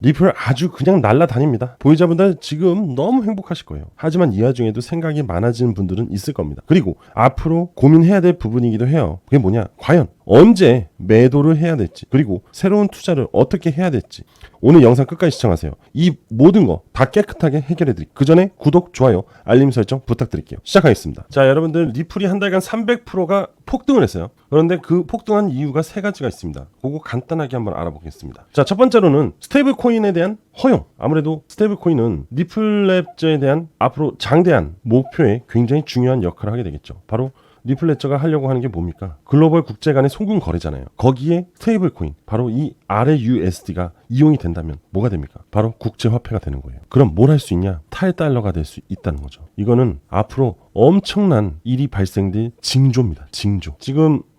리플 아주 그냥 날라다닙니다. 보유자분들 지금 너무 행복하실 거예요. 하지만 이 와중에도 생각이 많아지는 분들은 있을 겁니다. 그리고 앞으로 고민해야 될 부분이기도 해요. 그게 뭐냐? 과연 언제 매도를 해야 될지, 그리고 새로운 투자를 어떻게 해야 될지 오늘 영상 끝까지 시청하세요. 이 모든 거 다 깨끗하게 해결해 드릴게요. 그 전에 구독, 좋아요, 알림 설정 부탁드릴게요. 시작하겠습니다. 자, 여러분들, 리플이 한 달간 300%가 폭등을 했어요. 그런데 그 폭등한 이유가 세 가지가 있습니다. 그거 간단하게 한번 알아보겠습니다. 자, 첫 번째로는 스테이블 코인에 대한 허용. 아무래도 스테이블 코인은 리플레저에 대한 앞으로 장대한 목표에 굉장히 중요한 역할을 하게 되겠죠. 바로 리플레저가 하려고 하는 게 뭡니까? 글로벌 국제 간의 송금 거래잖아요. 거기에 스테이블 코인, 바로 이 RUSD가 이용이 된다면 뭐가 됩니까? 바로 국제 화폐가 되는 거예요. 그럼 뭘 할 수 있냐? 탈달러가 될 수 있다는 거죠. 이거는 앞으로 엄청난 일이 발생될 징조입니다. 징조.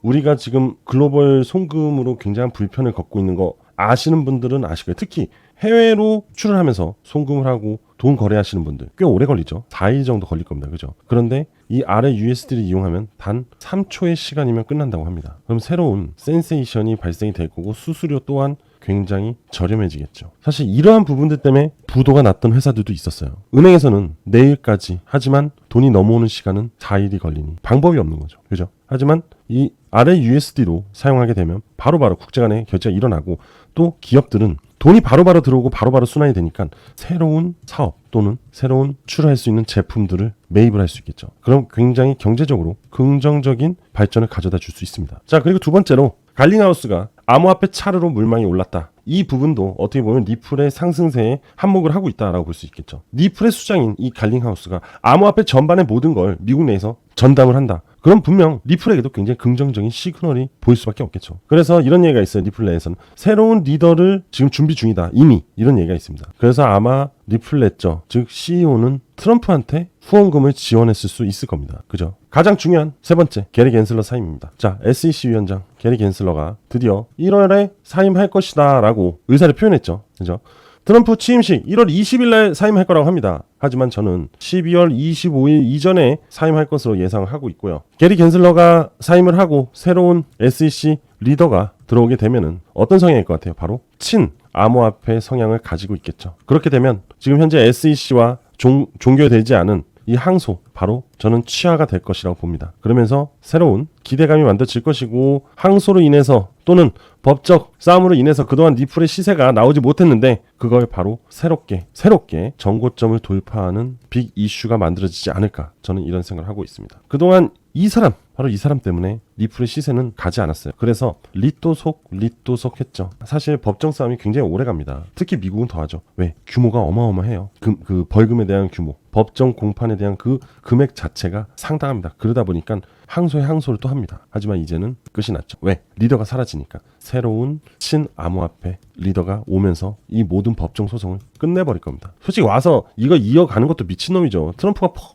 우리가 지금 글로벌 송금으로 굉장한 불편을 겪고 있는 거 아시는 분들은 아실 거예요. 특히 해외로 출을하면서 송금을 하고 돈 거래하시는 분들 꽤 오래 걸리죠. 4일 정도 걸릴 겁니다. 그죠? 그런데 이 RUSD를 이용하면 단 3초의 시간이면 끝난다고 합니다. 그럼 새로운 센세이션이 발생이 될 거고 수수료 또한 굉장히 저렴해지겠죠. 사실 이러한 부분들 때문에 부도가 났던 회사들도 있었어요. 은행에서는 내일까지, 하지만 돈이 넘어오는 시간은 4일이 걸리니 방법이 없는 거죠. 그죠? 하지만 이 RUSD로 사용하게 되면 바로바로 국제간의 결제가 일어나고, 또 기업들은 돈이 바로바로 들어오고 바로바로 순환이 되니까 새로운 사업 또는 새로운 출하할 수 있는 제품들을 매입을 할 수 있겠죠. 그럼 굉장히 경제적으로 긍정적인 발전을 가져다 줄 수 있습니다. 자, 그리고 두 번째로 갈링하우스가 암호화폐 차르로 물망이 올랐다. 이 부분도 어떻게 보면 리플의 상승세에 한몫을 하고 있다라고 볼 수 있겠죠. 리플의 수장인 이 갈링하우스가 암호화폐 전반의 모든 걸 미국 내에서 전담을 한다. 그럼 분명 리플에게도 굉장히 긍정적인 시그널이 보일 수밖에 없겠죠. 그래서 이런 얘기가 있어요. 리플 내에서는 새로운 리더를 지금 준비 중이다. 이미 이런 얘기가 있습니다. 그래서 아마 리플레저, 즉 CEO는 트럼프한테 후원금을 지원했을 수 있을 겁니다. 그죠? 가장 중요한 세 번째, 게리 겐슬러 사임입니다. 자, SEC 위원장 게리 겐슬러가 드디어 1월에 사임할 것이다 라고 의사를 표현했죠. 그죠? 트럼프 취임식 1월 20일 날 사임할 거라고 합니다. 하지만 저는 12월 25일 이전에 사임할 것으로 예상을 하고 있고요. 게리 겐슬러가 사임을 하고 새로운 SEC 리더가 들어오게 되면은 어떤 성향일 것 같아요? 바로 친 암호화폐 성향을 가지고 있겠죠. 그렇게 되면 지금 현재 SEC와 종결되지 않은 이 항소, 바로 저는 취하가 될 것이라고 봅니다. 그러면서 새로운 기대감이 만들어질 것이고, 항소로 인해서 또는 법적 싸움으로 인해서 그동안 리플의 시세가 나오지 못했는데 그걸 바로 새롭게 정고점을 돌파하는 빅 이슈가 만들어지지 않을까, 저는 이런 생각을 하고 있습니다. 그동안 바로 이 사람 때문에 리플의 시세는 가지 않았어요. 그래서 리또속 했죠. 사실 법정 싸움이 굉장히 오래 갑니다. 특히 미국은 더하죠. 왜? 규모가 어마어마해요. 그 벌금에 대한 규모, 법정 공판에 대한 그 금액 자체가 상당합니다. 그러다 보니까 항소를 또 합니다. 하지만 이제는 끝이 났죠. 왜? 리더가 사라지니까. 새로운 친암호화폐 리더가 오면서 이 모든 법정 소송을 끝내버릴 겁니다. 솔직히 와서 이거 이어가는 것도 미친놈이죠.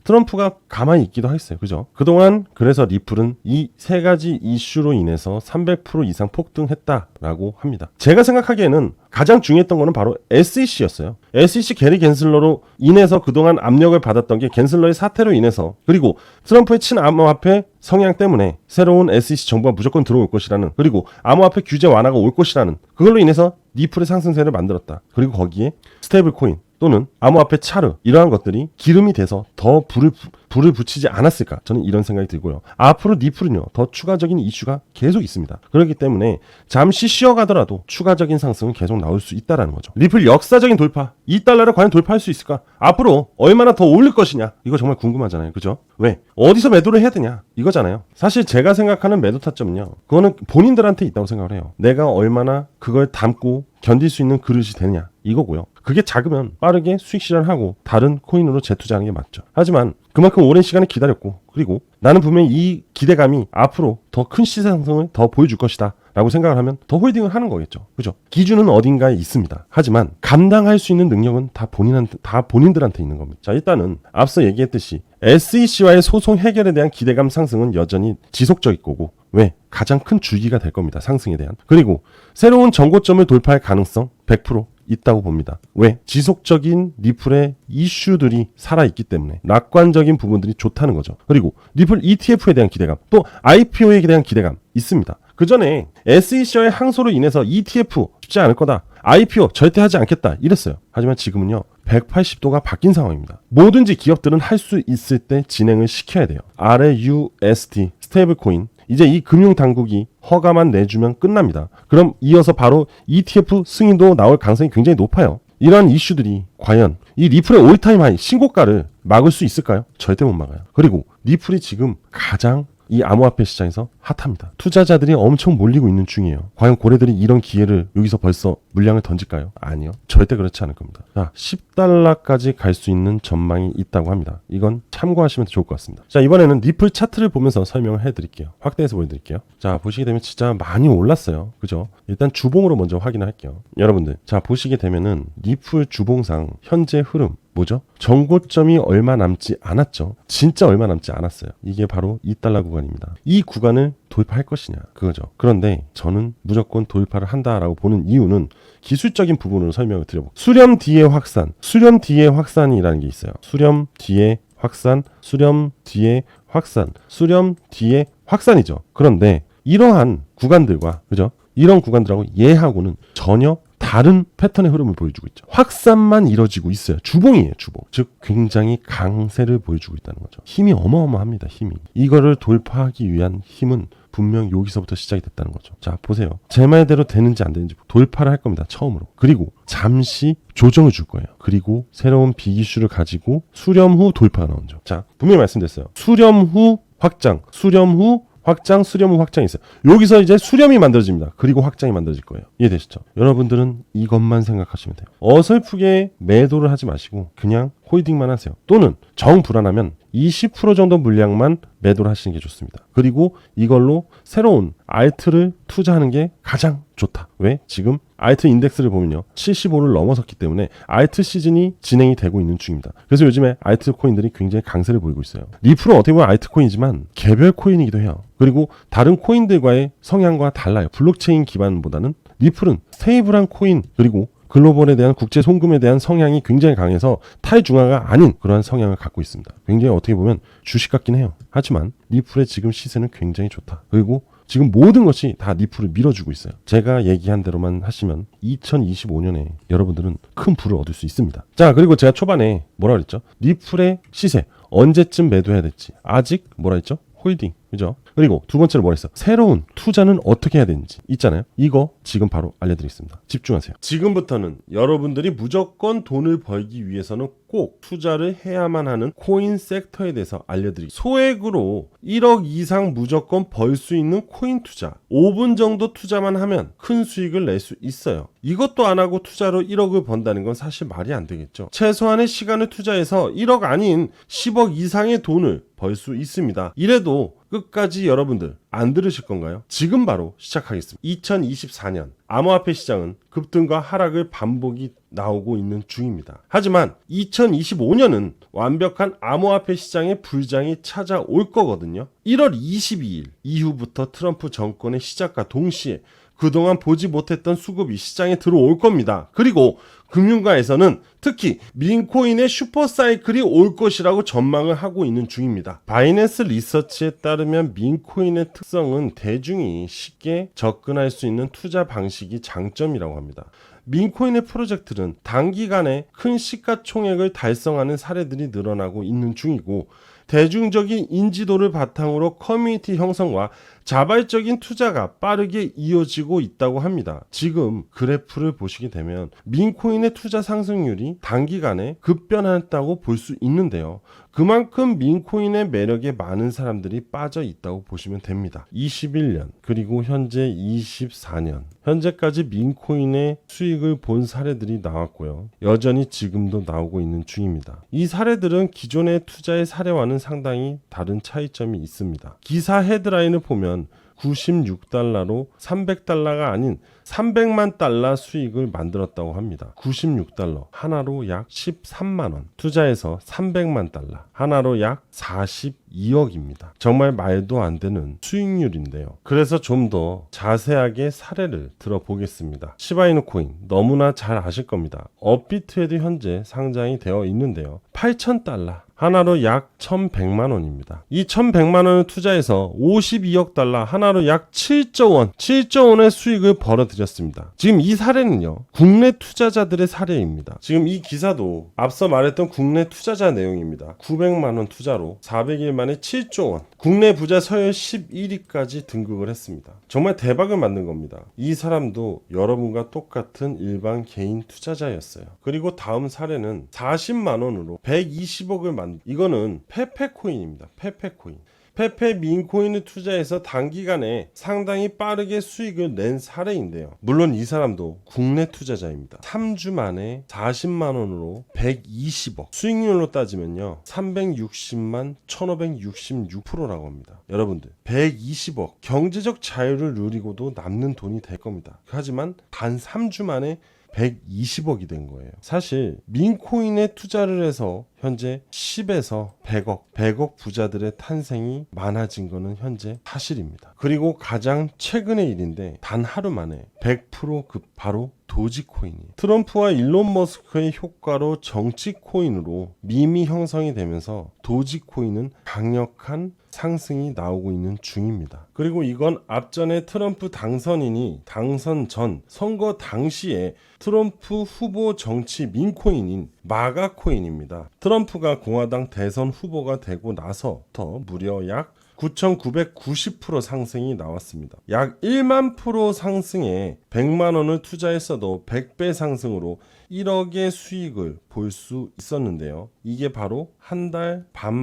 트럼프가 가만히 있기도 했어요. 그죠? 그동안 그래서 리플은 이 세 가지 이슈로 인해서 300% 이상 폭등했다라고 합니다. 제가 생각하기에는 가장 중요했던 거는 바로 SEC였어요. SEC 게리 겐슬러로 인해서 그동안 압력을 받았던 게 겐슬러의 사태로 인해서, 그리고 트럼프의 친암호화폐 성향 때문에 새로운 SEC 정부가 무조건 들어올 것이라는, 그리고 암호화폐 규제 완화가 올 것이라는, 그걸로 인해서 리플의 상승세를 만들었다. 그리고 거기에 스테이블 코인 또는 암호화폐 차르, 이러한 것들이 기름이 돼서 더 불을 붙이지 않았을까, 저는 이런 생각이 들고요. 앞으로 리플은요, 더 추가적인 이슈가 계속 있습니다. 그렇기 때문에 잠시 쉬어가더라도 추가적인 상승은 계속 나올 수 있다라는 거죠. 리플 역사적인 돌파, 2달러를 과연 돌파할 수 있을까? 앞으로 얼마나 더 올릴 것이냐, 이거 정말 궁금하잖아요. 그죠? 왜? 어디서 매도를 해야 되냐, 이거잖아요. 사실 제가 생각하는 매도 타점은요, 그거는 본인들한테 있다고 생각을 해요. 내가 얼마나 그걸 담고 견딜 수 있는 그릇이 되느냐, 이거고요. 그게 작으면 빠르게 수익 실현하고 다른 코인으로 재투자하는 게 맞죠. 하지만 그만큼 오랜 시간을 기다렸고, 그리고 나는 분명히 이 기대감이 앞으로 더 큰 시세 상승을 더 보여줄 것이다 라고 생각을 하면 더 홀딩을 하는 거겠죠. 그죠? 기준은 어딘가에 있습니다. 하지만 감당할 수 있는 능력은 다 본인들한테 있는 겁니다. 자, 일단은 앞서 얘기했듯이 SEC와의 소송 해결에 대한 기대감 상승은 여전히 지속적일 거고, 왜? 가장 큰 줄기가 될 겁니다. 상승에 대한. 그리고 새로운 정고점을 돌파할 가능성 100% 있다고 봅니다. 왜? 지속적인 리플의 이슈들이 살아있기 때문에 낙관적인 부분들이 좋다는 거죠. 그리고 리플 ETF에 대한 기대감, 또 IPO에 대한 기대감 있습니다. 그 전에 SEC와의 항소로 인해서 ETF 쉽지 않을 거다, IPO 절대 하지 않겠다 이랬어요. 하지만 지금은요 180도가 바뀐 상황입니다. 뭐든지 기업들은 할 수 있을 때 진행을 시켜야 돼요. RUSD 스테이블 코인 이제 이 금융당국이 허가만 내주면 끝납니다. 그럼 이어서 바로 ETF 승인도 나올 가능성이 굉장히 높아요. 이러한 이슈들이 과연 이 리플의 올타임 하이 신고가를 막을 수 있을까요? 절대 못 막아요. 그리고 리플이 지금 가장 이 암호화폐 시장에서 핫합니다. 투자자들이 엄청 몰리고 있는 중이에요. 과연 고래들이 이런 기회를 여기서 벌써 물량을 던질까요? 아니요. 절대 그렇지 않을 겁니다. 자, $10까지 갈 수 있는 전망이 있다고 합니다. 이건 참고하시면 좋을 것 같습니다. 자, 이번에는 리플 차트를 보면서 설명을 해드릴게요. 확대해서 보여드릴게요. 자, 보시게 되면 진짜 많이 올랐어요. 그죠? 일단 주봉으로 먼저 확인할게요. 여러분들, 자, 보시게 되면은 리플 주봉상 현재 흐름 뭐죠? 정고점이 얼마 남지 않았죠. 진짜 얼마 남지 않았어요. 이게 바로 $2 구간입니다. 이 구간을 돌파할 것이냐 그거죠. 그런데 저는 무조건 돌파를 한다라고 보는 이유는 기술적인 부분으로 설명을 드려볼게요. 수렴 뒤에 확산, 수렴 뒤에 확산이라는 게 있어요. 수렴 뒤에 확산, 수렴 뒤에 확산, 수렴 뒤에 확산이죠. 그런데 이러한 구간들과 그죠? 이런 구간들하고 얘하고는 전혀 다른 패턴의 흐름을 보여주고 있죠. 확산만 이뤄지고 있어요. 주봉이에요, 주봉. 즉 굉장히 강세를 보여주고 있다는 거죠. 힘이 어마어마합니다, 힘이. 이거를 돌파하기 위한 힘은 분명 여기서부터 시작이 됐다는 거죠. 자, 보세요. 제 말대로 되는지 안 되는지 돌파를 할 겁니다, 처음으로. 그리고 잠시 조정을 줄 거예요. 그리고 새로운 비기슈를 가지고 수렴 후 돌파가 나오죠. 자, 분명히 말씀드렸어요. 수렴 후 확장, 수렴 후 확장, 수렴 후 확장이 있어요. 여기서 이제 수렴이 만들어집니다. 그리고 확장이 만들어질 거예요. 이해되시죠? 여러분들은 이것만 생각하시면 돼요. 어설프게 매도를 하지 마시고 그냥 홀딩만 하세요. 또는 정 불안하면 20% 정도 물량만 매도를 하시는 게 좋습니다. 그리고 이걸로 새로운 알트를 투자하는 게 가장 좋다. 왜? 지금 알트 인덱스를 보면요. 75를 넘어섰기 때문에 알트 시즌이 진행이 되고 있는 중입니다. 그래서 요즘에 알트 코인들이 굉장히 강세를 보이고 있어요. 리플은 어떻게 보면 알트 코인이지만 개별 코인이기도 해요. 그리고 다른 코인들과의 성향과 달라요. 블록체인 기반보다는 리플은 스테이블한 코인 그리고 글로벌에 대한 국제 송금에 대한 성향이 굉장히 강해서 탈중화가 아닌 그러한 성향을 갖고 있습니다. 굉장히 어떻게 보면 주식 같긴 해요. 하지만 리플의 지금 시세는 굉장히 좋다. 그리고 지금 모든 것이 다 리플을 밀어주고 있어요. 제가 얘기한 대로만 하시면 2025년에 여러분들은 큰 부를 얻을 수 있습니다. 자, 그리고 제가 초반에 뭐라 그랬죠? 리플의 시세 언제쯤 매도해야 될지 아직 뭐라 했죠? 홀딩. 그죠? 그리고 두 번째로 뭐라 했어? 새로운 투자는 어떻게 해야 되는지 있잖아요. 이거 지금 바로 알려드리겠습니다. 집중하세요. 지금부터는 여러분들이 무조건 돈을 벌기 위해서는 꼭 투자를 해야만 하는 코인 섹터에 대해서 알려드리겠습니다. 소액으로 1억 이상 무조건 벌 수 있는 코인 투자 5분 정도 투자만 하면 큰 수익을 낼 수 있어요. 이것도 안 하고 투자로 1억을 번다는 건 사실 말이 안 되겠죠. 최소한의 시간을 투자해서 1억 아닌 10억 이상의 돈을 벌 수 있습니다. 이래도 끝까지 여러분들 안 들으실 건가요? 지금 바로 시작하겠습니다. 2024년 암호화폐 시장은 급등과 하락을 반복이 나오고 있는 중입니다. 하지만 2025년은 완벽한 암호화폐 시장의 불장이 찾아올 거거든요. 1월 22일 이후부터 트럼프 정권의 시작과 동시에 그동안 보지 못했던 수급이 시장에 들어올 겁니다. 그리고 금융가에서는 특히 민코인의 슈퍼사이클이 올 것이라고 전망을 하고 있는 중입니다. 바이낸스 리서치에 따르면 민코인의 특성은 대중이 쉽게 접근할 수 있는 투자 방식이 장점이라고 합니다. 민코인의 프로젝트는 단기간에 큰 시가총액을 달성하는 사례들이 늘어나고 있는 중이고 대중적인 인지도를 바탕으로 커뮤니티 형성과 자발적인 투자가 빠르게 이어지고 있다고 합니다. 지금 그래프를 보시게 되면 민코인의 투자 상승률이 단기간에 급변했다고 볼 수 있는데요. 그만큼 민코인의 매력에 많은 사람들이 빠져 있다고 보시면 됩니다. 21년 그리고 현재 24년 현재까지 민코인의 수익을 본 사례들이 나왔고요. 여전히 지금도 나오고 있는 중입니다. 이 사례들은 기존의 투자의 사례와는 상당히 다른 차이점이 있습니다. 기사 헤드라인을 보면 96달러로 300달러가 아닌 300만 달러 수익을 만들었다고 합니다. 96달러 하나로 약 13만 원 투자해서 300만 달러 하나로 약 42 2억입니다. 정말 말도 안 되는 수익률인데요. 그래서 좀 더 자세하게 사례를 들어보겠습니다. 시바이누 코인 너무나 잘 아실 겁니다. 업비트에도 현재 상장이 되어 있는데요. 8,000달러 하나로 약 1,100만 원입니다. 이 1,100만 원을 투자해서 52억 달러 하나로 약 7조 원의 수익을 벌어들였습니다. 지금 이 사례는요, 국내 투자자들의 사례입니다. 지금 이 기사도 앞서 말했던 국내 투자자 내용입니다. 900만 원 투자로 400일 만에 7조 원, 국내 부자 서열 11위까지 등극을 했습니다. 정말 대박을 만든 겁니다. 이 사람도 여러분과 똑같은 일반 개인 투자자였어요. 그리고 다음 사례는 40만 원으로 120억을 이거는 페페코인입니다. 페페코인. 페페 민코인을 투자해서 단기간에 상당히 빠르게 수익을 낸 사례인데요. 물론 이 사람도 국내 투자자입니다. 3주 만에 40만 원으로 120억. 수익률로 따지면요. 360만 1566%라고 합니다. 여러분들 120억. 경제적 자유를 누리고도 남는 돈이 될 겁니다. 하지만 단 3주 만에 120억이 된 거예요. 사실 민코인에 투자를 해서 현재 10에서 100억 부자들의 탄생이 많아진 거는 현재 사실입니다. 그리고 가장 최근의 일인데 단 하루 만에 100% 바로 도지코인이에요. 트럼프와 일론 머스크의 효과로 정치코인으로 밈이 형성이 되면서 도지코인은 강력한 상승이 나오고 있는 중입니다. 그리고 이건 앞전에 트럼프 당선인이 당선 전 선거 당시에 트럼프 후보 정치 민코인인 마가코인입니다. 트럼프가 공화당 대선 후보가 되고 나서부터 무려 약 9,990% 상승이 나왔습니다. 약 1만 프로 상승에 100만 원을 투자했어도 100배 상승으로 1억의 수익을 볼 수 있었는데요. 이게 바로 한 달 반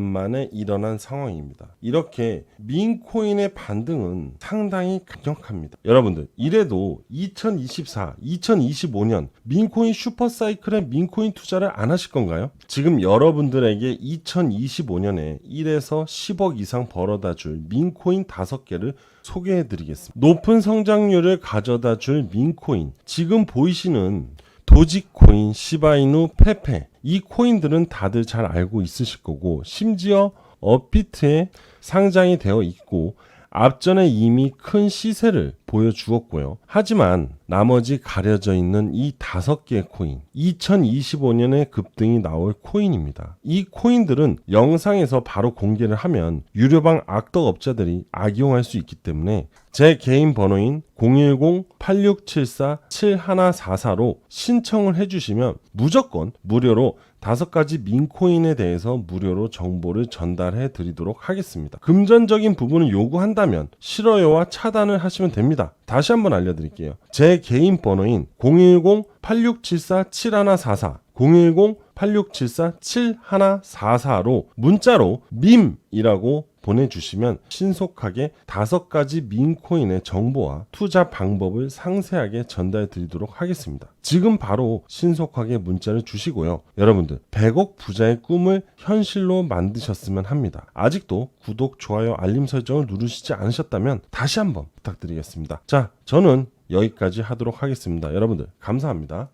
만에 일어난 상황입니다. 이렇게 민코인의 반등은 상당히 강력합니다. 여러분들, 이래도 2024, 2025년 민코인 슈퍼사이클에 민코인 투자를 안 하실 건가요? 지금 여러분들에게 2025년에 1에서 10억 이상 벌어다 줄 민코인 5개를 소개해드리겠습니다. 높은 성장률을 가져다 줄 민코인, 지금 보이시는 도지코인, 시바이누, 페페, 이 코인들은 다들 잘 알고 있으실 거고, 심지어 업비트에 상장이 되어 있고 앞전에 이미 큰 시세를 보여주었고요. 하지만 나머지 가려져 있는 이 5개의 코인, 2025년에 급등이 나올 코인입니다. 이 코인들은 영상에서 바로 공개를 하면 유료방 악덕업자들이 악용할 수 있기 때문에 제 개인 번호인 010-8674-7144로 신청을 해주시면 무조건 무료로 5가지 민코인에 대해서 무료로 정보를 전달해 드리도록 하겠습니다. 금전적인 부분을 요구한다면 싫어요와 차단을 하시면 됩니다. 다시 한번 알려드릴게요. 제 개인 번호인 010-8674-7144 010-8674-7144로 문자로 밈이라고 보내주시면 신속하게 5가지 민코인의 정보와 투자 방법을 상세하게 전달 드리도록 하겠습니다. 지금 바로 신속하게 문자를 주시고요. 여러분들 100억 부자의 꿈을 현실로 만드셨으면 합니다. 아직도 구독, 좋아요, 알림 설정을 누르시지 않으셨다면 다시 한번 부탁드리겠습니다. 자, 저는 여기까지 하도록 하겠습니다. 여러분들 감사합니다.